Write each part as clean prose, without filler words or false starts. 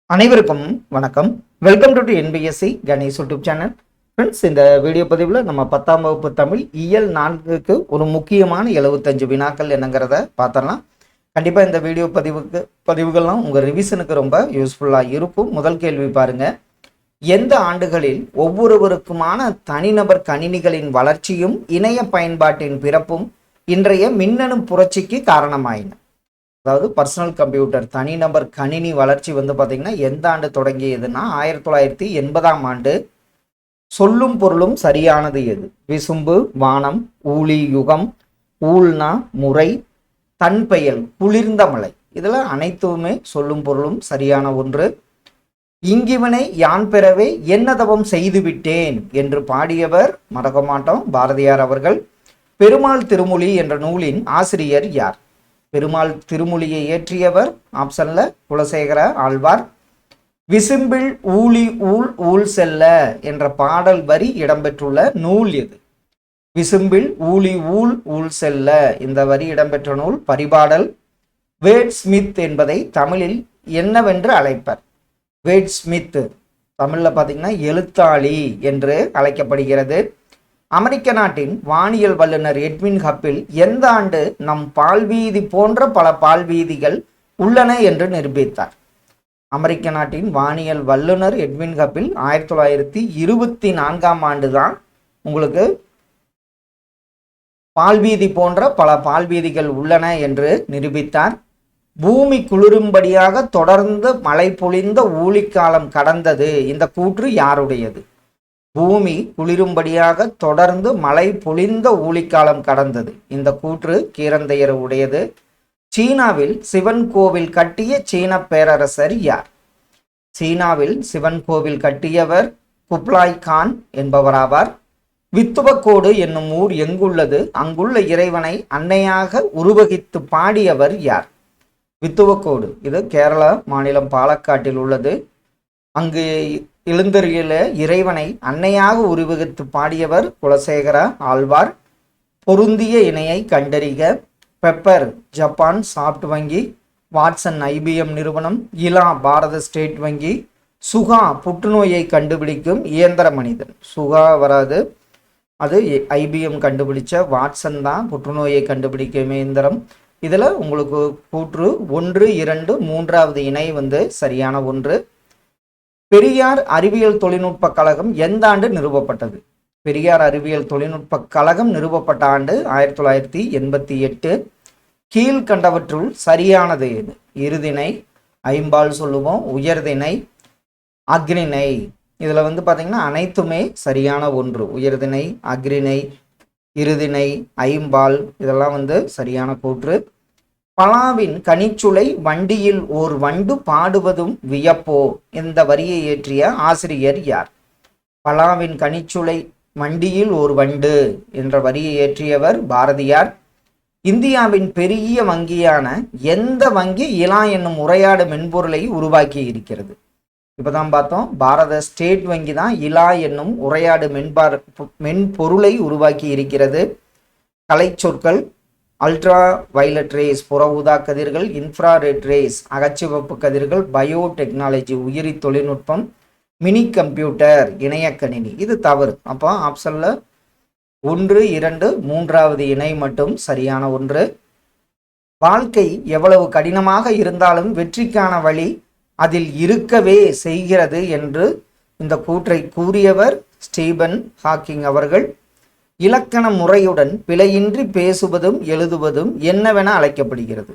அனைவருக்கும் வணக்கம். Welcome to NPSC Ganesh YouTube channel. Friends, இந்த வீடியோ பதிவில் நம்ம 10ஆம் வகுப்பு தமிழ் இயல் 4க்கு ஒரு முக்கியமான 75 வினாக்கள் என்னங்கிறத பார்த்துடலாம். கண்டிப்பாக இந்த வீடியோ பதிவுகள்லாம் உங்கள் ரிவிஷனுக்கு ரொம்ப யூஸ்ஃபுல்லாக இருக்கும். முதல் கேள்வி பாருங்க. எந்த ஆண்டுகளில் ஒவ்வொருவருக்குமான தனிநபர் கணினிகளின் வளர்ச்சியும் இணைய பயன்பாட்டின் பிறப்பும் இன்றைய மின்னணு புரட்சிக்கு காரணமாயின? அதாவது பர்சனல் கம்ப்யூட்டர் தனிநபர் கணினி வளர்ச்சி பார்த்தீங்கன்னா எந்த ஆண்டு தொடங்கியதுன்னா 1980ஆம் ஆண்டு. சொல்லும் பொருளும் சரியானது எது? விசும்பு, வானம், ஊழி யுகம், ஊழ்னா முறை, தன்பெயல், குளிர்ந்த மலை. இதில் அனைத்துமே சொல்லும் பொருளும் சரியான ஒன்று. இங்கிவனை யான் பெறவே என்ன தவம் செய்து விட்டேன் என்று பாடியவர் மறக்க மாட்டோம், பாரதியார் அவர்கள். பெருமாள் திருமொழி என்ற நூலின் ஆசிரியர் யார்? பெருமாள் திருமொழியை இயற்றியவர் ஆப்ஷன்ல குலசேகர ஆழ்வார். விசும்பில் ஊழி ஊழ் ஊழ் செல்ல என்ற பாடல் வரி இடம்பெற்றுள்ள நூல் எது? விசும்பில் ஊழி ஊழ் ஊழ் செல்ல இந்த வரி இடம்பெற்ற நூல் பரிபாடல். வேட் ஸ்மித் என்பதை தமிழில் என்னவென்று அழைப்பர்? வேட் ஸ்மித் தமிழ்ல பார்த்தீங்கன்னா எழுத்தாளி என்று அழைக்கப்படுகிறது. அமெரிக்க நாட்டின் வானியல் வல்லுநர் எட்வின் ஹப்பில் எந்த ஆண்டு நம் பால்வீதி போன்ற பல பால்வீதிகள் உள்ளன என்று நிரூபித்தார்? அமெரிக்க நாட்டின் வானியல் வல்லுநர் எட்வின் ஹப்பில் 1924ஆம் ஆண்டு தான் உங்களுக்கு பால்வீதி போன்ற பல பால்வீதிகள் உள்ளன என்று நிரூபித்தார். பூமி குளிரும்படியாக தொடர்ந்து மழை பொழிந்த ஊழிக்காலம் கடந்தது. இந்த கூற்று யாருடையது? பூமி குளிரும்படியாக தொடர்ந்து மழை பொழிந்த ஊழிக்காலம் கடந்தது. இந்த கூற்று கீரந்தையர் உடையது. சீனாவில் சிவன் கோவில் கட்டிய சீன பேரரசர் யார்? சீனாவில் சிவன் கோவில் கட்டியவர் குப்லாய் கான் என்பவராவார். வித்துவக்கோடு என்னும் ஊர் எங்குள்ளது? அங்குள்ள இறைவனை அன்னையாக உருவகித்து பாடியவர் யார்? வித்துவக்கோடு இது கேரள மாநிலம் பாலக்காட்டில் உள்ளது. அங்கு எழுந்தருளிய இறைவனை அன்னையாக உருவகித்து பாடியவர் குலசேகர ஆழ்வார். பொருந்திய இணையை கண்டறிக. பெப்பர் ஜப்பான் சாப்ட் வங்கி, வாட்சன் ஐபிஎம் நிறுவனம், இலா பாரத ஸ்டேட் வங்கி, சுகா புற்றுநோயை கண்டுபிடிக்கும் இயந்திர மனிதன். சுகா வராது, அது ஐபிஎம் கண்டுபிடிச்ச, வாட்சன் தான் புற்றுநோயை கண்டுபிடிக்கும் இயந்திரம். இதில் உங்களுக்கு கூற்று 1, 2, 3வது இணை சரியான ஒன்று. பெரியார் அறிவியல் தொழில்நுட்ப கழகம் எந்த ஆண்டு நிறுவப்பட்டது? பெரியார் அறிவியல் தொழில்நுட்ப கழகம் நிறுவப்பட்ட ஆண்டு 1988. கீழ்கண்டவற்றுள் சரியானது எது? இருதிணை, ஐம்பால் சொல்லுவோம், உயர்திணை, அக்ரிணை. இதில் பார்த்தீங்கன்னா அனைத்துமே சரியான ஒன்று. உயர்திணை, அக்ரிணை, இருதிணை, ஐம்பால் இதெல்லாம் சரியான கூற்று. பலாவின் கனிச்சுளை வண்டியில் ஓர் வண்டு பாடுவதும் வியப்போ இந்த வரியை இயற்றிய ஆசிரியர் யார்? பலாவின் கனிச்சுளை வண்டியில் ஓர் வண்டு என்ற வரியை இயற்றியவர் பாரதியார். இந்தியாவின் பெரிய வங்கியான எந்த வங்கி இலா என்னும் உரையாடு மென்பொருளை உருவாக்கி இருக்கிறது? இப்பதான் பார்த்தோம், பாரத ஸ்டேட் வங்கி தான் இலா என்னும் உரையாடு மென்பொருளை உருவாக்கி இருக்கிறது. கலை சொற்கள்: அல்ட்ரா வயலட் ரேஸ் புற ஊதா கதிர்கள், இன்ஃப்ராரெட் ரேஸ் அகச்சிவப்பு கதிர்கள், பயோடெக்னாலஜி உயிரி தொழில்நுட்பம், மினி கம்ப்யூட்டர் இணைய கணினி. இது தவறு. அப்போ ஆப்ஷன்ல 1, 2, 3வது இணை மட்டும் சரியான ஒன்று. வாழ்க்கை எவ்வளவு கடினமாக இருந்தாலும் வெற்றிக்கான வழி அதில் இருக்கவே செய்கிறது என்று இந்த கூற்றை கூறியவர் ஸ்டீபன் ஹாக்கிங் அவர்கள். இலக்கண முறையுடன் பிழையின்றி பேசுவதும் எழுதுவதும் என்னவென அழைக்கப்படுகிறது?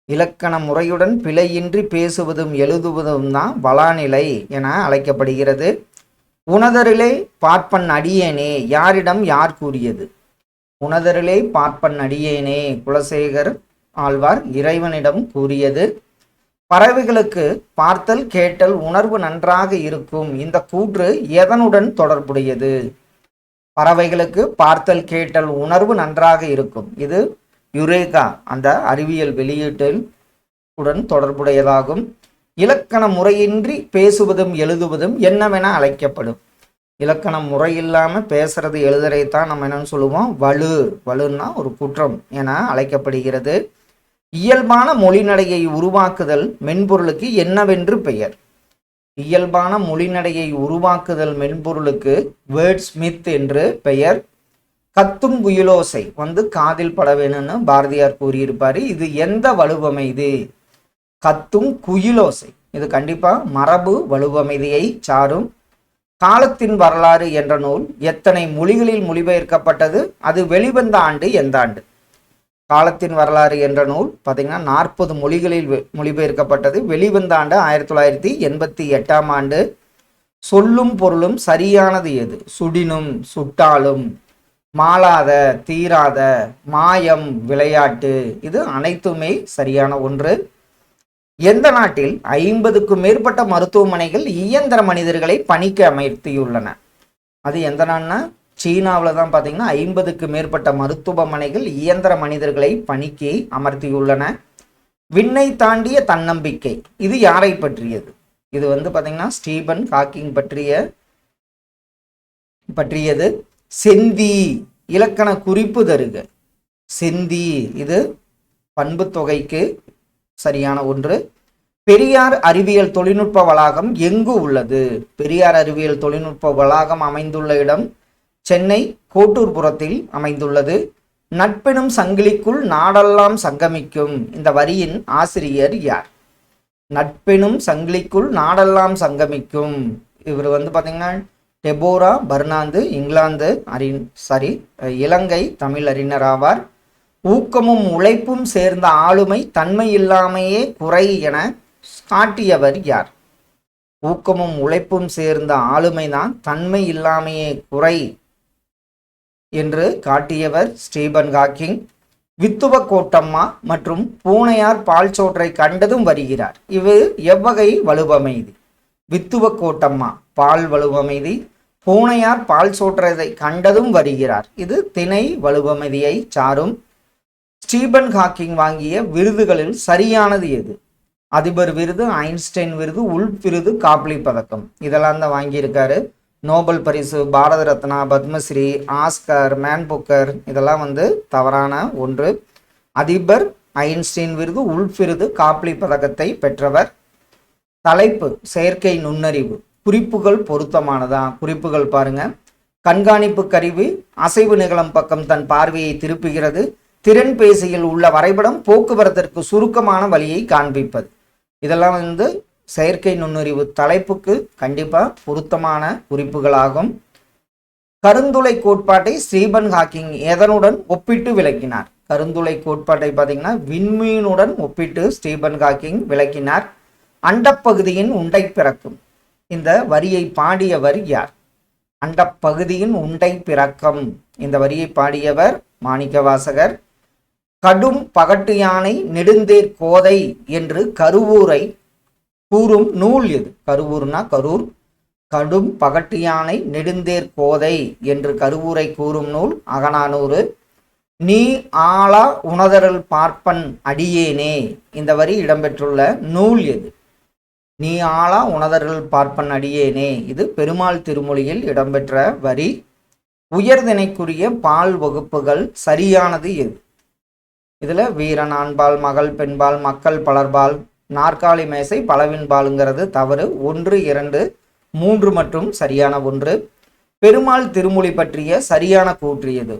இலக்கண முறையுடன் பிழையின்றி பேசுவதும் எழுதுவதும் தான் வளாநிலை என அழைக்கப்படுகிறது. உணதரிலே பார்ப்பன் அடியேனே யாரிடம் யார் கூறியது? உணதரிலே பார்ப்பன் அடியேனே குலசேகர் ஆழ்வார் இறைவனிடம் கூறியது. பறவைகளுக்கு பார்த்தல் கேட்டல் உணர்வு நன்றாக இருக்கும். இந்த கூற்று எதனுடன் தொடர்புடையது? பறவைகளுக்கு பார்த்தல் கேட்டல் உணர்வு நன்றாக இருக்கும். இது யுரேகா அந்த அறிவியல் வெளியீட்டில் உடன் தொடர்புடையதாகும். இலக்கண முறையின்றி பேசுவதும் எழுதுவதும் என்னவென அழைக்கப்படும்? இலக்கண முறை இல்லாமல் பேசுறது எழுதுறதைத்தான் நம்ம என்னன்னு சொல்லுவோம்? வலுன்னா ஒரு குற்றம் என அழைக்கப்படுகிறது. இயல்பான மொழிநடையை உருவாக்குதல் மென்பொருளுக்கு என்னவென்று பெயர்? இயல்பான மொழிநடையை உருவாக்குதல் மென்பொருளுக்கு வேர்ட் ஸ்மித் என்று பெயர். கத்தும் குயிலோசை காதில் பட வேணும்னு பாரதியார் கூறியிருப்பாரு. இது எந்த வலுவமைதி? கத்தும் குயிலோசை. இது கண்டிப்பா மரபு வலுவமைதியை சாரும். காலத்தின் வரலாறு என்ற நூல் எத்தனை மொழிகளில் மொழிபெயர்க்கப்பட்டது? அது வெளிவந்த ஆண்டு எந்த ஆண்டு? காலத்தின் வரலாறு என்ற நூல் பார்த்தீங்கன்னா 40 மொழிகளில் மொழிபெயர்க்கப்பட்டது. வெளிவந்த ஆண்டு 1988ஆம் ஆண்டு. சொல்லும் பொருளும் சரியானது எது? சுடினும், சுட்டாலும், மாளாத, தீராத, மாயம், விளையாட்டு. இது அனைத்துமே சரியான ஒன்று. எந்த நாட்டில் 50க்கும் மேற்பட்ட மருத்துவமனைகள் இயந்திர மனிதர்களை பணிக்கு அமர்த்தியுள்ளன? அது எந்த நாடுனா சீனாவில் தான் பார்த்தீங்கன்னா 50க்கு மேற்பட்ட மருத்துவமனைகள் இயந்திர மனிதர்களை பணிக்கு அமர்த்தியுள்ளன. விண்ணை தாண்டிய தன்னம்பிக்கை இது யாரை பற்றியது? இது பார்த்தீங்கன்னா ஸ்டீபன் ஹாக்கிங் பற்றியது. செந்தி இலக்கண குறிப்பு தருக. செந்தி இது பண்பு தொகைக்கு சரியான ஒன்று. பெரியார் அறிவியல் தொழில்நுட்ப வளாகம் எங்கு உள்ளது? பெரியார் அறிவியல் தொழில்நுட்ப வளாகம் அமைந்துள்ள இடம் சென்னை கோட்டூர்புரத்தில் அமைந்துள்ளது. நட்பெனும் சங்கிலிக்குள் நாடெல்லாம் சங்கமிக்கும். இந்த வரியின் ஆசிரியர் யார்? நட்பெனும் சங்கிலிக்குள் நாடெல்லாம் சங்கமிக்கும். இவர் பார்த்தீங்கன்னா டெபோரா பர்னாந்து, இலங்கை தமிழ் அறிஞர் ஆவார். ஊக்கமும் உழைப்பும் சேர்ந்த ஆளுமை தன்மை இல்லாமையே குறை என காட்டியவர் யார்? ஊக்கமும் உழைப்பும் சேர்ந்த ஆளுமைதான் தன்மை இல்லாமையே குறை என்று காட்டியவர் ஸ்டீபன் ஹாக்கிங். வித்துவ கோட்டம்மா மற்றும் பூனையார் பால் சோற்றை கண்டதும் வருகிறார். இது எவ்வகை வலுவமைதி? வித்துவ கோட்டம்மா பால் வலுவமைதி. பூனையார் பால் சோற்றதை கண்டதும் வருகிறார். இது திணை வலுவமைதியை சாரும். ஸ்டீபன் ஹாக்கிங் வாங்கிய விருதுகளில் சரியானது எது? அதிபர் விருது, ஐன்ஸ்டைன் விருது, உல்ப் விருது, காப்லி பதக்கம். இதெல்லாம் தான் வாங்கியிருக்காரு. நோபல் பரிசு, Bharat Ratna, Padmashri, Oscar, Man Booker இதெல்லாம் தவறான ஒன்று. அதிபர், ஐன்ஸ்டைன் விருது, உல்ப் விருது, காப்லி பதக்கத்தை பெற்றவர். தலைப்பு செயற்கை நுண்ணறிவு. குறிப்புகள் பொருத்தமானதா? குறிப்புகள் பாருங்க. கண்காணிப்பு கருவி அசைவு நிகழும் பக்கம் தன் பார்வையை திருப்புகிறது. திறன் பேசியில் உள்ள வரைபடம் போக்குவரத்திற்கு சுருக்கமான வழியை காண்பிப்பது. இதெல்லாம் செயற்கை நுண்ணறிவு தலைப்புக்கு கண்டிப்பா பொருத்தமான குறிப்புகளாகும். கருந்துளை கோட்பாட்டை ஸ்டீபன் ஹாக்கிங் எதனுடன் ஒப்பிட்டு விளக்கினார்? கருந்துளை கோட்பாட்டை பார்த்தீங்கன்னா விண்மீனுடன் ஒப்பிட்டு ஸ்டீபன் ஹாக்கிங் விளக்கினார். அண்டப்பகுதியின் உண்டை பிறக்கும். இந்த வரியை பாடியவர் யார்? அண்டப்பகுதியின் உண்டை பிறக்கம். இந்த வரியை பாடியவர் மாணிக்கவாசகர். கடும் பகட்டு யானை நெடுந்தேர் கோதை என்று கருவூரை கூறும் நூல் எது? கருவூர்னா கரூர். கடும் பகட்டு யானை நெடுந்தேர் கோதை என்று கருவூரை கூறும் நூல் அகநானூறு. நீ ஆளா உணதரல் பார்ப்பன் அடியேனே. இந்த வரி இடம்பெற்றுள்ள நூல் எது? நீ ஆளா உணதரல் பார்ப்பன் அடியேனே. இது பெருமாள் திருமொழியில் இடம்பெற்ற வரி. உயர்திணைக்குரிய பால் வகுப்புகள் சரியானது எது? இதுல வீரன் ஆண்பால், மகள் பெண்பால், மக்கள் பலர்பால், நாற்காலி மேசை பலவின்பாலுங்கிறது தவறு. 1, 2, 3 மற்றும் சரியான ஒன்று. பெருமாள் திருமொழி பற்றிய சரியான கூற்று எது?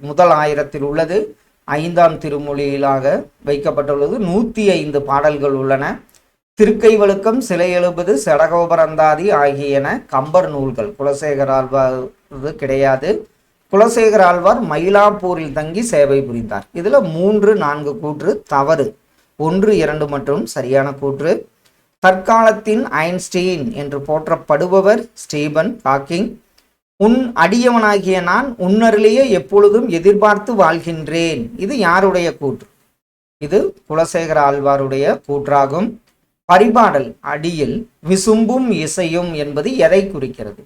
முதல் ஆயிரத்தில் உள்ளது. 5ஆம் திருமொழியிலாக வைக்கப்பட்டுள்ளது. 105 பாடல்கள் உள்ளன. திருக்கைவழுக்கம், சிலை எழுபது, செடகோபரந்தாதி ஆகியன கம்பர் நூல்கள். குலசேகர ஆழ்வார் கிடையாது. குலசேகர ஆழ்வார் மயிலாப்பூரில் தங்கி சேவை புரிந்தார். இதுல 3, 4 கூற்று தவறு. 1, 2 மற்றும் சரியான கூற்று. தற்காலத்தின் ஐன்ஸ்டீன் என்று போற்றப்படுபவர் ஸ்டீபன் ஹாக்கிங். உன் அடியவனாகிய நான் உன்னருளையே எப்பொழுதும் எதிர்பார்த்து வாழ்கின்றேன். இது யாருடைய கூற்று? இது குலசேகர ஆழ்வாருடைய கூற்றாகும். பரிபாடல் அடியில் விசும்பும் இசையும் என்பது எதை குறிக்கிறது?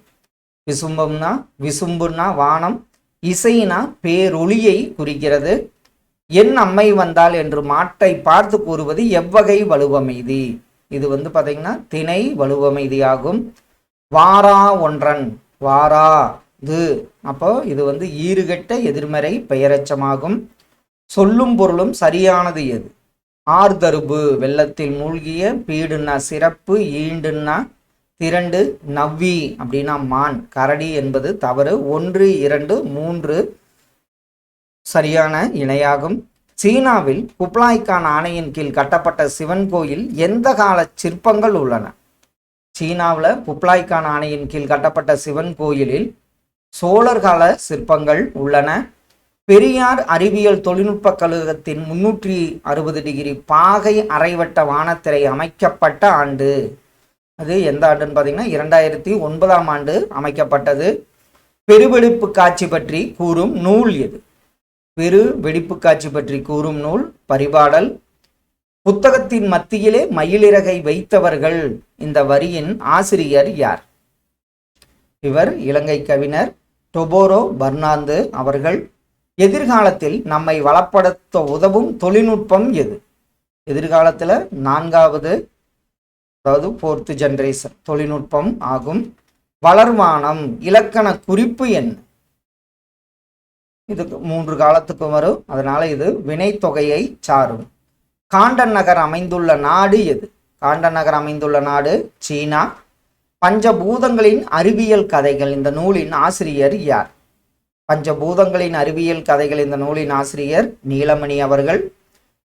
விசும்புனா வானம், இசைனா பேரொளியை குறிக்கிறது. என் அம்மை வந்தால் என்று மாட்டை பார்த்து கூறுவது எவ்வகை வலுவமைதி? இது பார்த்தீங்கன்னா திணை வலுவமைதியாகும். வாரா ஒன்றன், வாராது. அப்போ இது ஈறுகெட்ட எதிர்மறை பெயரெச்சமாகும். சொல்லும் பொருளும் சரியானது எது? ஆர்தருபு வெள்ளத்தில் மூழ்கிய, பீடுன்னா சிறப்பு, ஈண்டுன்னா திரண்டு, நவ்வி அப்படின்னா மான், கரடி என்பது தவறு. 1, 2, 3 சரியான இணையாகும். சீனாவில் குப்லாய் கான் ஆணையின் கீழ் கட்டப்பட்ட சிவன் கோயில் எந்த கால சிற்பங்கள் உள்ளன? சீனாவில் குப்லாய் கான் ஆணையின் கீழ் கட்டப்பட்ட சிவன் கோயிலில் சோழர் கால சிற்பங்கள் உள்ளன. பெரியார் அறிவியல் தொழில்நுட்ப கழகத்தின் 360 டிகிரி பாகை அரைவட்ட வானத்திரை அமைக்கப்பட்ட ஆண்டு, அது எந்த ஆண்டுன்னு பார்த்தீங்கன்னா 2009ஆம் ஆண்டு அமைக்கப்பட்டது. பெருவெடிப்பு காட்சி பற்றி கூறும் நூல் எது? பெரு வெடிப்பு காட்சி பற்றி கூறும் நூல் பரிபாடல். புத்தகத்தின் மத்தியிலே மயிலிறகை வைத்தவர்கள், இந்த வரியின் ஆசிரியர் யார்? இவர் இலங்கை கவிஞர் டொபோரோ பர்னாந்து அவர்கள். எதிர்காலத்தில் நம்மை வளப்படுத்த உதவும் தொழில்நுட்பம் எது? எதிர்காலத்தில் 4வது, அதாவது 4th ஜெனரேஷன் தொழில்நுட்பம் ஆகும். வளர்வானம் இலக்கண குறிப்பு என்ன? இதுக்கு 3 காலத்துக்கு வரும், அதனால இது வினைத்தொகையை சாரும். காண்டன் நகர் அமைந்துள்ள நாடு எது? காண்டன் நகர் அமைந்துள்ள நாடு சீனா. பஞ்சபூதங்களின் அறிவியல் கதைகள், இந்த நூலின் ஆசிரியர் யார்? பஞ்சபூதங்களின் அறிவியல் கதைகள், இந்த நூலின் ஆசிரியர் நீலமணி அவர்கள்.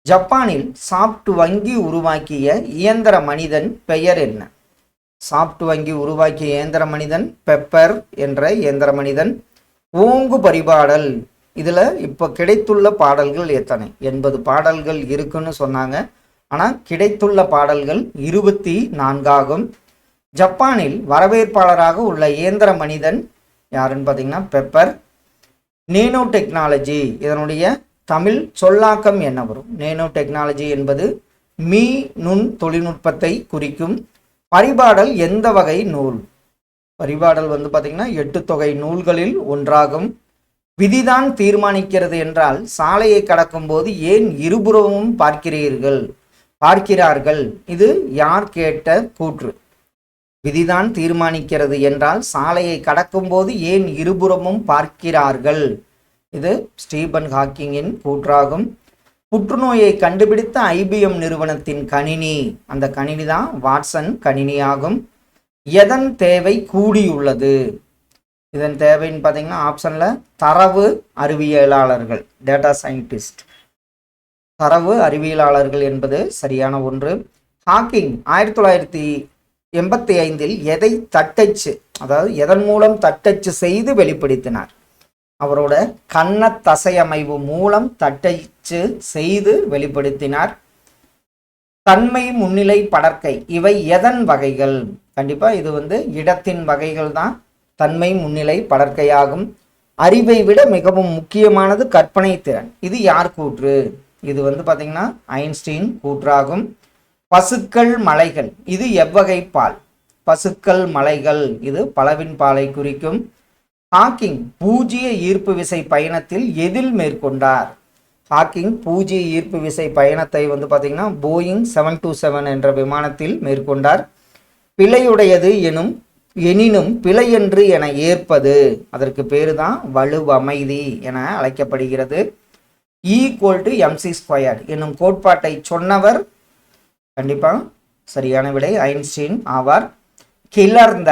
ஜப்பானில் சாப்ட் வங்கி உருவாக்கிய இயந்திர மனிதன் பெயர் என்ன? சாப்ட் வங்கி உருவாக்கிய இயந்திர மனிதன் பெப்பர் என்ற இயந்திர மனிதன். ஓங்கு பரிபாடல், இதுல இப்ப கிடைத்துள்ள பாடல்கள் எத்தனை? 80 பாடல்கள் இருக்குன்னு சொன்னாங்க. ஆனா கிடைத்துள்ள பாடல்கள் 24 ஆகும். ஜப்பானில் வரவேற்பாளராக உள்ள இயந்திர மனிதன் யாருன்னு பார்த்தீங்கன்னா பெப்பர். நேனோ டெக்னாலஜி, இதனுடைய தமிழ் சொல்லாக்கம் என்ன வரும்? நேனோ டெக்னாலஜி என்பது மீ நுண் தொழில்நுட்பத்தை குறிக்கும். பரிபாடல் எந்த வகை நூல்? பரிபாடல் பார்த்தீங்கன்னா 8 தொகை நூல்களில் ஒன்றாகும். விதிதான் தீர்மானிக்கிறது என்றால் சாலையை கடக்கும் போது ஏன் இருபுறமும் பார்க்கிறார்கள்? இது யார் கேட்ட கூற்று? விதிதான் தீர்மானிக்கிறது என்றால் சாலையை கடக்கும் போது ஏன் இருபுறமும் பார்க்கிறார்கள்? இது ஸ்டீபன் ஹாக்கிங்கின் கூற்றாகும். புற்றுநோயை கண்டுபிடித்த IBM நிறுவனத்தின் கணினி, அந்த கணினி தான் வாட்சன் கணினியாகும். எதன் தேவை கூடியுள்ளது? இதன் தேவைன்னு பார்த்தீங்கன்னா ஆப்ஷன்ல தரவு அறிவியலாளர்கள், டேட்டா சயின்டிஸ்ட். தரவு அறிவியலாளர்கள் என்பது சரியான ஒன்று. ஹாக்கிங் 1985இல் எதை தட்டச்சு, அதாவது எதன் மூலம் தட்டச்சு செய்து வெளிப்படுத்தினார்? அவரோட கண்ண தசையமைவு மூலம் தட்டச்சு செய்து வெளிப்படுத்தினார். தன்மை முன்னிலை படர்க்கை, இவை எதன் வகைகள்? கண்டிப்பா இது இடத்தின் வகைகள் தான் தன்மை முன்னிலை படர்க்கையாகும். அறிவை விட மிகவும் முக்கியமானது கற்பனை திறன், இது யார் கூற்று? இது பார்த்தீங்கன்னா ஐன்ஸ்டீன் கூற்றாகும். பசுக்கள் மலைகள், இது எவ்வகை பால்? பசுக்கள் மலைகள், இது பலவின் பாலை குறிக்கும். ஹாக்கிங் பூஜ்ஜிய ஈர்ப்பு விசை பயணத்தில் எதில் மேற்கொண்டார்? ஹாக்கிங் பூஜ்ஜிய ஈர்ப்பு விசை பயணத்தை பார்த்தீங்கன்னா போயிங் 727 என்ற விமானத்தில் மேற்கொண்டார். பிழையுடையது எனினும் பிழையென்று என ஏற்பது, அதற்கு பேரு தான் வலுவமைதி என அழைக்கப்படுகிறது. E=mc² என்னும் கோட்பாட்டை சொன்னவர் கண்டிப்பா சரியான விடை ஐன்ஸ்டீன் ஆவார். கிளர்ந்த,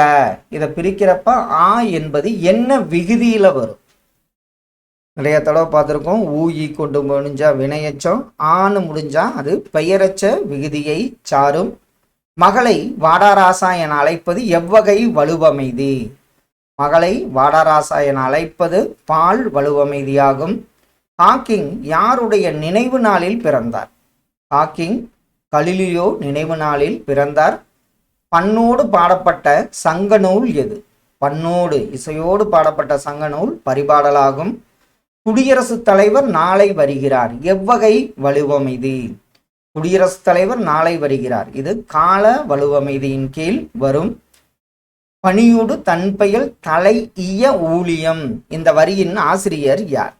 இதை பிரிக்கிறப்ப ஆ என்பது என்ன விகுதியில வரும்? நிறைய தடவை பார்த்துருக்கோம். ஊ கொண்டு முடிஞ்சா வினையச்சம், ஆன்னு முடிஞ்சா அது பெயரச்ச விகுதியை சாரும். மகளை வாடாராசா என அழைப்பது எவ்வகை வலுவமைதி? மகளை வாடாராசா என அழைப்பது பால் வலுவமைதியாகும். ஹாக்கிங் யாருடைய நினைவு நாளில் பிறந்தார்? ஹாக்கிங் கலிலியோ நினைவு நாளில் பிறந்தார். பண்ணோடு பாடப்பட்ட சங்க நூல் எது? பண்ணோடு இசையோடு பாடப்பட்ட சங்க நூல் பரிபாடலாகும். குடியரசுத் தலைவர் நாளை வருகிறார், எவ்வகை வலுவமைதி? குடியரசுத் தலைவர் நாளை வருகிறார், இது கால வலுவமைதியின் கீழ் வரும். பணியோடு தன்பெயல் தலை இய ஊழியம், இந்த வரியின் ஆசிரியர் யார்?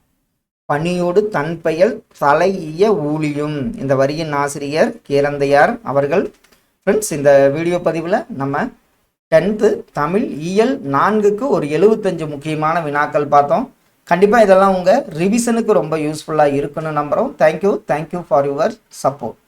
பணியோடு தன்பெயல் தலை இய ஊழியம், இந்த வரியின் ஆசிரியர் கேரந்தையார் அவர்கள். ஃப்ரெண்ட்ஸ், இந்த வீடியோ பதிவில் நம்ம 10th தமிழ் இயல் 4க்கு ஒரு 75 முக்கியமான வினாக்கள் பார்த்தோம். கண்டிப்பாக இதெல்லாம் உங்கள் ரிவிஷனுக்கு ரொம்ப யூஸ்ஃபுல்லாக இருக்குன்னு நம்புகிறோம். Thank you for your support.